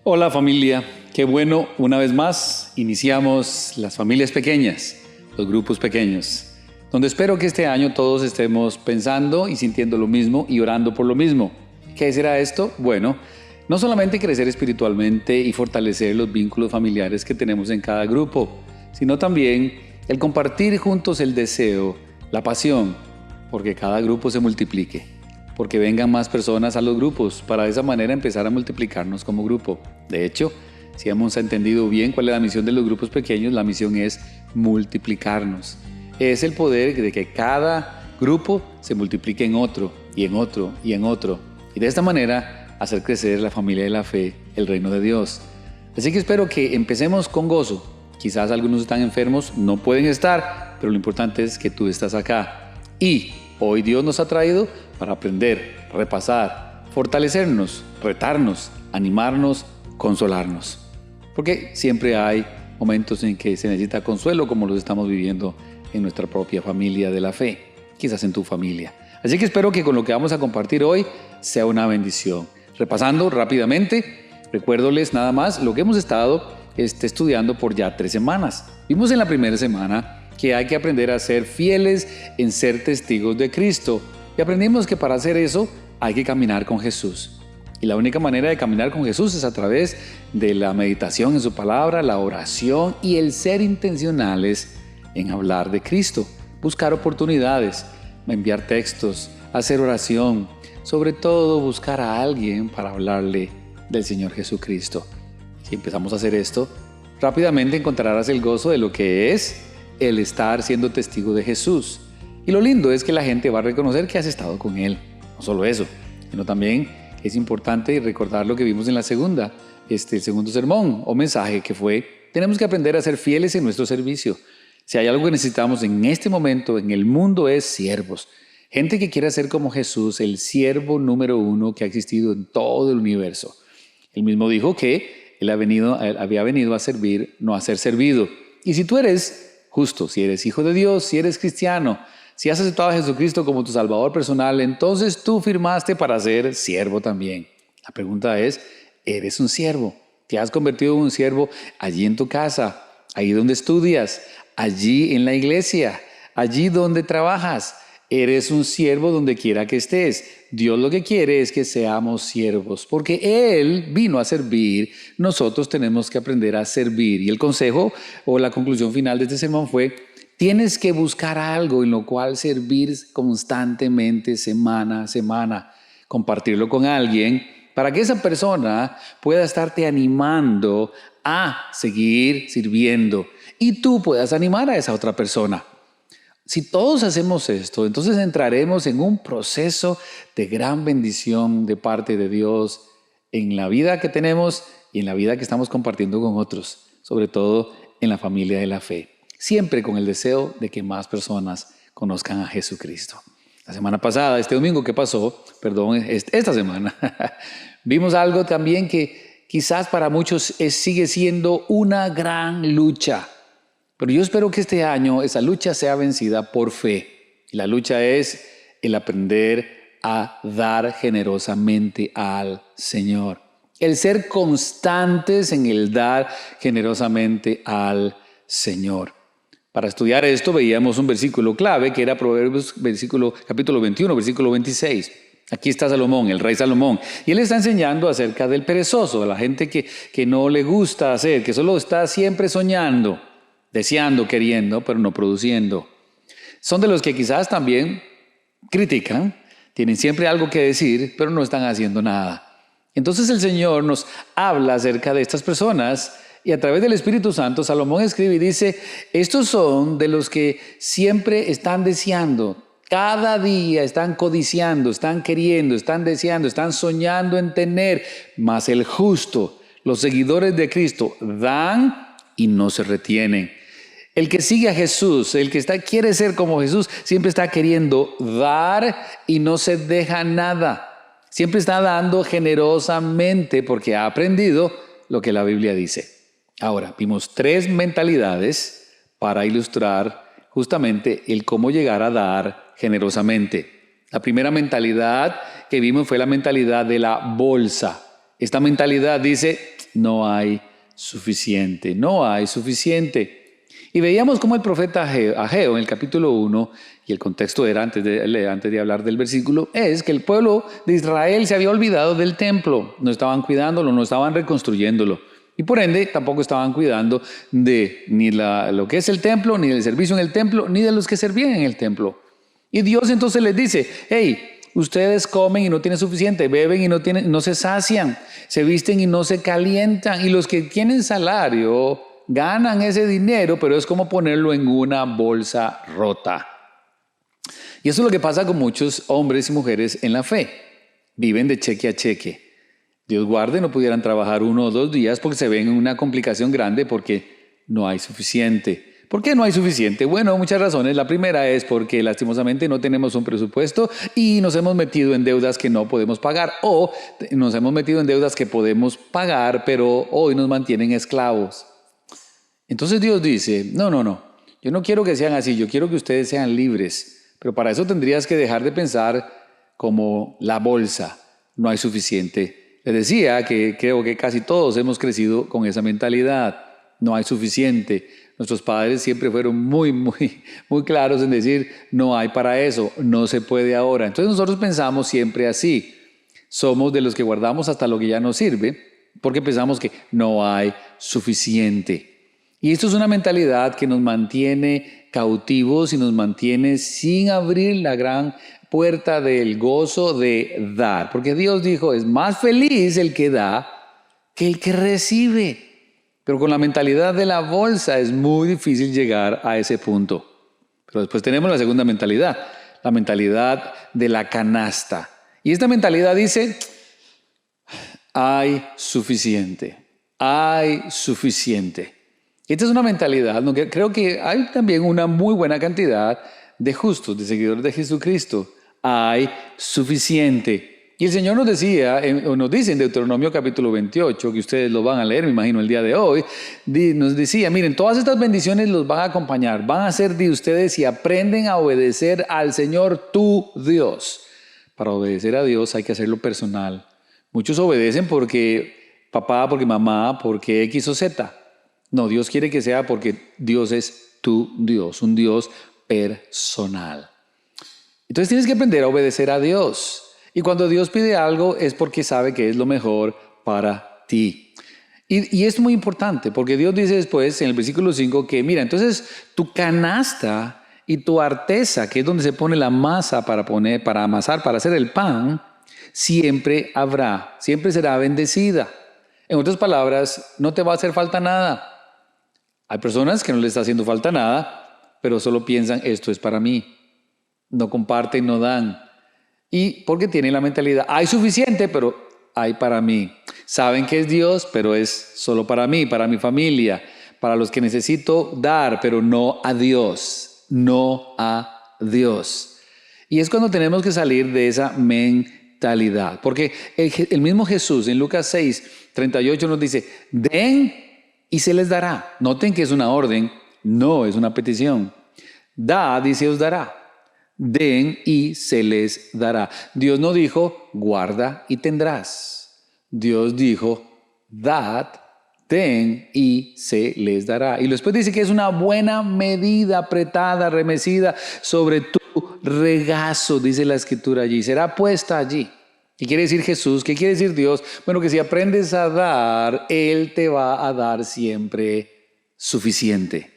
Hola familia, qué bueno, una vez más iniciamos las familias pequeñas, los grupos pequeños, donde espero que este año todos estemos pensando y sintiendo lo mismo y orando por lo mismo. ¿Qué será esto? Bueno, no solamente crecer espiritualmente y fortalecer los vínculos familiares que tenemos en cada grupo, sino también el compartir juntos el deseo, la pasión, porque cada grupo se multiplique, porque vengan más personas a los grupos, para de esa manera empezar a multiplicarnos como grupo. De hecho, si hemos entendido bien cuál es la misión de los grupos pequeños, la misión es multiplicarnos. Es el poder de que cada grupo se multiplique en otro, y en otro, y en otro. Y de esta manera hacer crecer la familia de la fe, el reino de Dios. Así que espero que empecemos con gozo. Quizás algunos están enfermos, no pueden estar, pero lo importante es que tú estás acá. Y hoy Dios nos ha traído para aprender, repasar, fortalecernos, retarnos, animarnos, consolarnos. Porque siempre hay momentos en que se necesita consuelo, como los estamos viviendo en nuestra propia familia de la fe, quizás en tu familia. Así que espero que con lo que vamos a compartir hoy sea una bendición. Repasando rápidamente, recuérdoles nada más lo que hemos estado estudiando por ya 3 semanas. Vimos en la primera semana que hay que aprender a ser fieles en ser testigos de Cristo. Y aprendimos que para hacer eso hay que caminar con Jesús. Y la única manera de caminar con Jesús es a través de la meditación en su palabra, la oración y el ser intencionales en hablar de Cristo. Buscar oportunidades, enviar textos, hacer oración. Sobre todo buscar a alguien para hablarle del Señor Jesucristo. Si empezamos a hacer esto, rápidamente encontrarás el gozo de lo que es el estar siendo testigo de Jesús. Y lo lindo es que la gente va a reconocer que has estado con Él. No solo eso, sino también es importante recordar lo que vimos en la segunda, el segundo sermón o mensaje que fue: tenemos que aprender a ser fieles en nuestro servicio. Si hay algo que necesitamos en este momento en el mundo es siervos. Gente que quiera ser como Jesús, el siervo número 1 que ha existido en todo el universo. Él mismo dijo que Él había venido a servir, no a ser servido. Y si tú eres justo, si eres hijo de Dios, si eres cristiano, si has aceptado a Jesucristo como tu Salvador personal, entonces tú firmaste para ser siervo también. La pregunta es, ¿eres un siervo? ¿Te has convertido en un siervo allí en tu casa, allí donde estudias, allí en la iglesia, allí donde trabajas? Eres un siervo donde quiera que estés. Dios lo que quiere es que seamos siervos, porque Él vino a servir. Nosotros tenemos que aprender a servir. Y el consejo o la conclusión final de este sermón fue: tienes que buscar algo en lo cual servir constantemente, semana a semana. Compartirlo con alguien para que esa persona pueda estarte animando a seguir sirviendo y tú puedas animar a esa otra persona. Si todos hacemos esto, entonces entraremos en un proceso de gran bendición de parte de Dios en la vida que tenemos y en la vida que estamos compartiendo con otros, sobre todo en la familia de la fe. Siempre con el deseo de que más personas conozcan a Jesucristo. La semana pasada, este domingo que pasó, esta semana, vimos algo también que quizás para muchos sigue siendo una gran lucha. Pero yo espero que este año esa lucha sea vencida por fe. Y la lucha es el aprender a dar generosamente al Señor. El ser constantes en el dar generosamente al Señor. Para estudiar esto veíamos un versículo clave que era Proverbios capítulo 21, versículo 26. Aquí está Salomón, el rey Salomón, y él está enseñando acerca del perezoso, de la gente que no le gusta hacer, que solo está siempre soñando, deseando, queriendo, pero no produciendo. Son de los que quizás también critican, tienen siempre algo que decir, pero no están haciendo nada. Entonces el Señor nos habla acerca de estas personas y a través del Espíritu Santo Salomón escribe y dice: estos son de los que siempre están deseando, cada día están codiciando, están queriendo, están deseando, están soñando en tener, mas el justo, los seguidores de Cristo, dan y no se retienen. El que sigue a Jesús, el que quiere ser como Jesús, siempre está queriendo dar y no se deja nada. Siempre está dando generosamente porque ha aprendido lo que la Biblia dice. Ahora, vimos 3 mentalidades para ilustrar justamente el cómo llegar a dar generosamente. La primera mentalidad que vimos fue la mentalidad de la bolsa. Esta mentalidad dice, no hay suficiente, no hay suficiente. Y veíamos cómo el profeta Ageo en el capítulo 1, y el contexto era antes de hablar del versículo, es que el pueblo de Israel se había olvidado del templo, no estaban cuidándolo, no estaban reconstruyéndolo. Y por ende tampoco estaban cuidando de ni lo que es el templo, ni del servicio en el templo, ni de los que servían en el templo. Y Dios entonces les dice, hey, ustedes comen y no tienen suficiente, beben y no se sacian, se visten y no se calientan. Y los que tienen salario ganan ese dinero, pero es como ponerlo en una bolsa rota. Y eso es lo que pasa con muchos hombres y mujeres en la fe. Viven de cheque a cheque. Dios guarde, no pudieran trabajar 1 o 2 días porque se ven en una complicación grande porque no hay suficiente. ¿Por qué no hay suficiente? Bueno, muchas razones. La primera es porque lastimosamente no tenemos un presupuesto y nos hemos metido en deudas que no podemos pagar, o nos hemos metido en deudas que podemos pagar, pero hoy nos mantienen esclavos. Entonces Dios dice, no, yo no quiero que sean así, yo quiero que ustedes sean libres, pero para eso tendrías que dejar de pensar como la bolsa, no hay suficiente. Les decía que creo que casi todos hemos crecido con esa mentalidad, no hay suficiente. Nuestros padres siempre fueron muy claros en decir, no hay para eso, no se puede ahora. Entonces nosotros pensamos siempre así. Somos de los que guardamos hasta lo que ya no sirve, porque pensamos que no hay suficiente. Y esto es una mentalidad que nos mantiene cautivos y nos mantiene sin abrir la gran puerta del gozo de dar. Porque Dios dijo, es más feliz el que da que el que recibe. Pero con la mentalidad de la bolsa es muy difícil llegar a ese punto. Pero después tenemos la segunda mentalidad, la mentalidad de la canasta. Y esta mentalidad dice, hay suficiente, hay suficiente. Esta es una mentalidad, ¿no? Que creo que hay también una muy buena cantidad de justos, de seguidores de Jesucristo. Hay suficiente. Y el Señor nos decía, o nos dice en Deuteronomio capítulo 28, que ustedes lo van a leer, me imagino, el día de hoy, nos decía, miren, todas estas bendiciones los van a acompañar, van a ser de ustedes si aprenden a obedecer al Señor tu Dios. Para obedecer a Dios hay que hacerlo personal. Muchos obedecen porque papá, porque mamá, porque X o Z. No, Dios quiere que sea porque Dios es tu Dios, un Dios personal. Entonces tienes que aprender a obedecer a Dios. Y cuando Dios pide algo es porque sabe que es lo mejor para ti. Y es muy importante porque Dios dice después en el versículo 5 que mira, entonces tu canasta y tu artesa, que es donde se pone la masa para amasar, para hacer el pan, siempre habrá, siempre será bendecida. En otras palabras, no te va a hacer falta nada. Hay personas que no les está haciendo falta nada, pero solo piensan, esto es para mí. No comparten, no dan. Y porque tienen la mentalidad, hay suficiente, pero hay para mí. Saben que es Dios, pero es solo para mí, para mi familia, para los que necesito dar, pero no a Dios, no a Dios. Y es cuando tenemos que salir de esa mentalidad. Porque el mismo Jesús en Lucas 6, 38 nos dice, den y se les dará. Noten que es una orden, no es una petición. Da, dice, os dará. Den y se les dará. Dios no dijo, guarda y tendrás. Dios dijo, dad, den y se les dará. Y después dice que es una buena medida, apretada, remecida sobre tu regazo, dice la escritura allí. Será puesta allí. ¿Qué quiere decir Jesús? ¿Qué quiere decir Dios? Bueno, que si aprendes a dar, Él te va a dar siempre suficiente.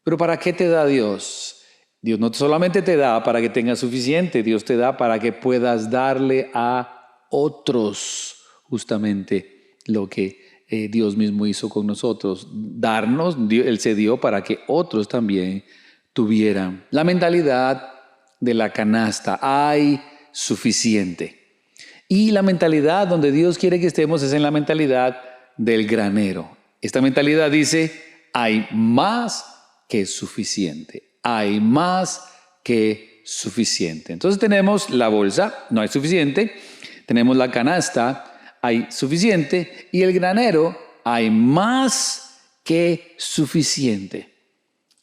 ¿Pero para qué te da Dios? Dios no solamente te da para que tengas suficiente, Dios te da para que puedas darle a otros justamente lo que Dios mismo hizo con nosotros. Darnos, Él se dio para que otros también tuvieran. La mentalidad de la canasta, hay suficiente. Y la mentalidad donde Dios quiere que estemos es en la mentalidad del granero. Esta mentalidad dice, hay más que suficiente. Hay más que suficiente. Entonces tenemos la bolsa, no hay suficiente. Tenemos la canasta, hay suficiente. Y el granero, hay más que suficiente.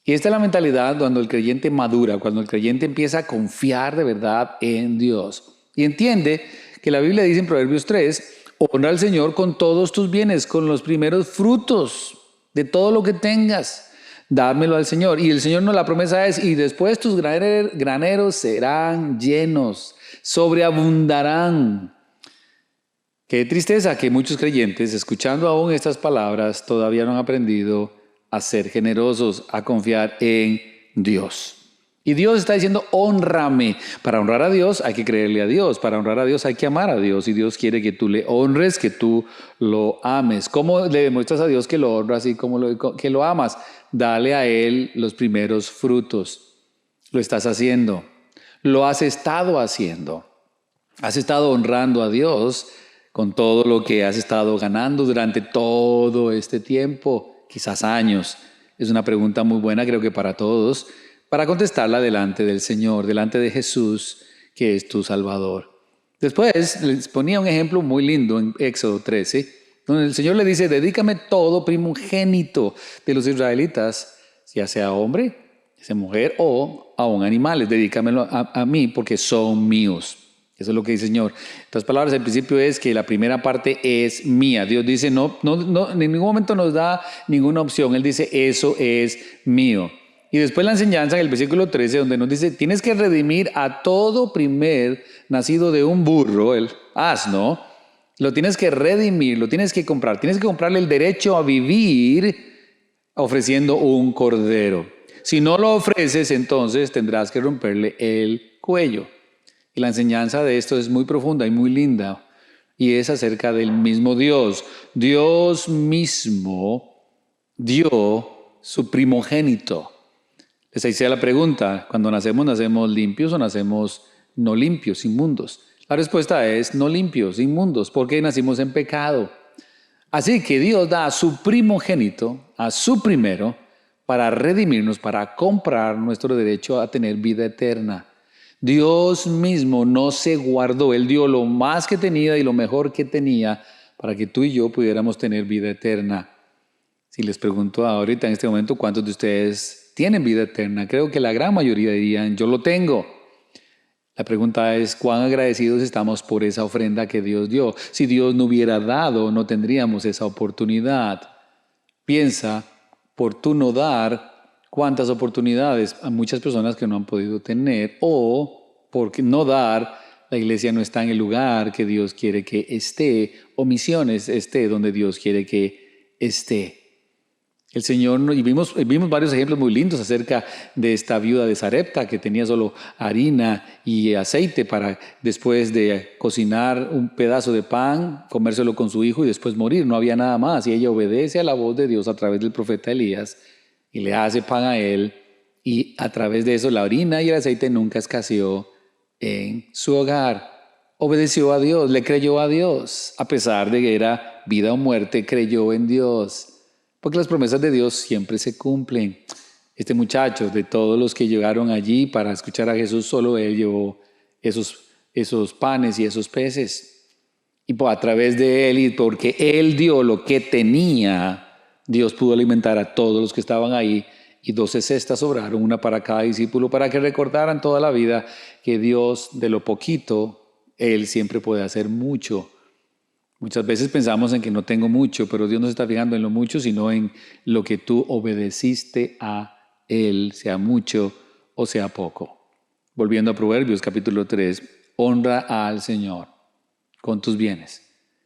Y esta es la mentalidad cuando el creyente madura, cuando el creyente empieza a confiar de verdad en Dios. Y entiende que la Biblia dice en Proverbios 3, honra al Señor con todos tus bienes, con los primeros frutos de todo lo que tengas. Dámelo al Señor. Y el Señor la promesa es, y después tus graneros serán llenos, sobreabundarán. Qué tristeza que muchos creyentes, escuchando aún estas palabras, todavía no han aprendido a ser generosos, a confiar en Dios. Y Dios está diciendo, hónrame. Para honrar a Dios hay que creerle a Dios. Para honrar a Dios hay que amar a Dios. Y Dios quiere que tú le honres, que tú lo ames. ¿Cómo le demuestras a Dios que lo honras y que lo amas? Dale a Él los primeros frutos. Lo estás haciendo. Lo has estado haciendo. Has estado honrando a Dios con todo lo que has estado ganando durante todo este tiempo, quizás años. Es una pregunta muy buena, creo que para todos, para contestarla delante del Señor, delante de Jesús, que es tu Salvador. Después les ponía un ejemplo muy lindo en Éxodo 13, donde el Señor le dice, dedícame todo primogénito de los israelitas, ya sea hombre, sea mujer o aún animales, dedícamelo a mí porque son míos. Eso es lo que dice el Señor. En otras palabras, el principio es que la primera parte es mía. Dios dice, no, en ningún momento nos da ninguna opción. Él dice, eso es mío. Y después la enseñanza en el versículo 13, donde nos dice, tienes que redimir a todo primer nacido de un burro, el asno, lo tienes que redimir, lo tienes que comprar. Tienes que comprarle el derecho a vivir ofreciendo un cordero. Si no lo ofreces, entonces tendrás que romperle el cuello. Y la enseñanza de esto es muy profunda y muy linda. Y es acerca del mismo Dios. Dios mismo dio su primogénito. Les hice la pregunta, cuando ¿nacemos limpios o nacemos no limpios, inmundos? La respuesta es no limpios, inmundos, porque nacimos en pecado. Así que Dios da a su primogénito, a su primero, para redimirnos, para comprar nuestro derecho a tener vida eterna. Dios mismo no se guardó, Él dio lo más que tenía y lo mejor que tenía para que tú y yo pudiéramos tener vida eterna. Si les pregunto ahorita en este momento cuántos de ustedes tienen vida eterna, creo que la gran mayoría dirían, yo lo tengo. La pregunta es, ¿cuán agradecidos estamos por esa ofrenda que Dios dio? Si Dios no hubiera dado, no tendríamos esa oportunidad. Piensa, por tú no dar, cuántas oportunidades a muchas personas que no han podido tener, o por no dar, la iglesia no está en el lugar que Dios quiere que esté, o misiones esté donde Dios quiere que esté. El Señor, y vimos varios ejemplos muy lindos acerca de esta viuda de Sarepta que tenía solo harina y aceite para después de cocinar un pedazo de pan, comérselo con su hijo y después morir. No había nada más y ella obedece a la voz de Dios a través del profeta Elías y le hace pan a él y a través de eso la harina y el aceite nunca escaseó en su hogar. Obedeció a Dios, le creyó a Dios, a pesar de que era vida o muerte, creyó en Dios. Porque las promesas de Dios siempre se cumplen. Este muchacho, de todos los que llegaron allí para escuchar a Jesús, solo él llevó esos panes y esos peces. Y a través de él, y porque él dio lo que tenía, Dios pudo alimentar a todos los que estaban ahí. Y 12 cestas sobraron, una para cada discípulo, para que recordaran toda la vida que Dios, de lo poquito, Él siempre puede hacer mucho. Muchas veces pensamos en que no tengo mucho, pero Dios no se está fijando en lo mucho, sino en lo que tú obedeciste a Él, sea mucho o sea poco. Volviendo a Proverbios capítulo 3, honra al Señor con tus bienes,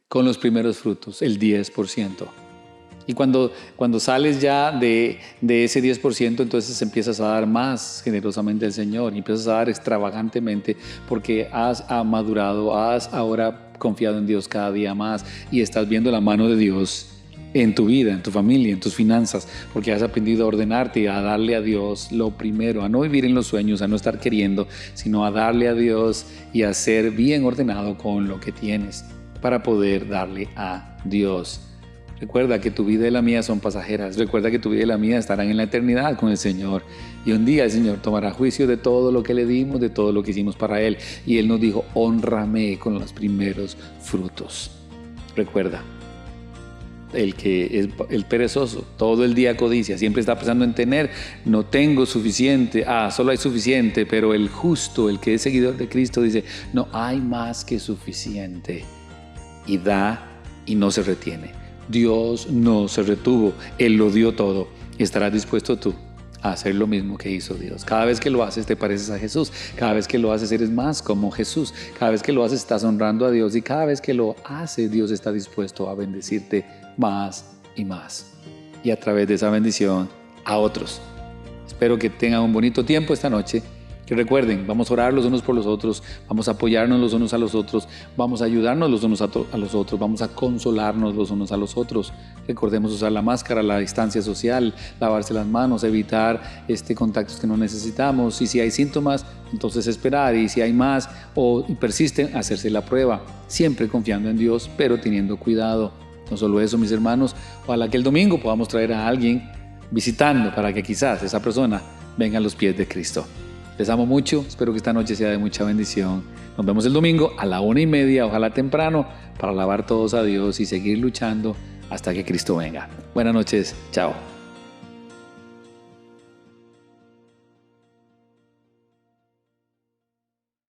con los primeros frutos, el 10%. Y cuando sales ya de ese 10%, entonces empiezas a dar más generosamente al Señor y empiezas a dar extravagantemente porque has madurado, has ahora confiado en Dios cada día más y estás viendo la mano de Dios en tu vida, en tu familia, en tus finanzas, porque has aprendido a ordenarte, a darle a Dios lo primero, a no vivir en los sueños, a no estar queriendo, sino a darle a Dios y a ser bien ordenado con lo que tienes para poder darle a Dios. Recuerda que tu vida y la mía son pasajeras. Recuerda que tu vida y la mía estarán en la eternidad con el Señor. Y un día el Señor tomará juicio de todo lo que le dimos, de todo lo que hicimos para Él. Y Él nos dijo, hónrame con los primeros frutos. Recuerda, el que es el perezoso, todo el día codicia, siempre está pensando en tener, no tengo suficiente, solo hay suficiente, pero el justo, el que es seguidor de Cristo dice, no hay más que suficiente, y da y no se retiene. Dios no se retuvo, Él lo dio todo. ¿Estarás dispuesto tú a hacer lo mismo que hizo Dios? Cada vez que lo haces te pareces a Jesús, cada vez que lo haces eres más como Jesús, cada vez que lo haces estás honrando a Dios y cada vez que lo haces Dios está dispuesto a bendecirte más y más y a través de esa bendición a otros. Espero que tengan un bonito tiempo esta noche. Que recuerden, vamos a orar los unos por los otros, vamos a apoyarnos los unos a los otros, vamos a ayudarnos los unos a los otros, vamos a consolarnos los unos a los otros. Recordemos usar la máscara, la distancia social, lavarse las manos, evitar contactos que no necesitamos. Y si hay síntomas, entonces esperar. Y si hay más y persisten, hacerse la prueba. Siempre confiando en Dios, pero teniendo cuidado. No solo eso, mis hermanos, ojalá que el domingo podamos traer a alguien visitando para que quizás esa persona venga a los pies de Cristo. Les amo mucho, espero que esta noche sea de mucha bendición. Nos vemos el domingo a la 1:30, ojalá temprano, para alabar todos a Dios y seguir luchando hasta que Cristo venga. Buenas noches, chao.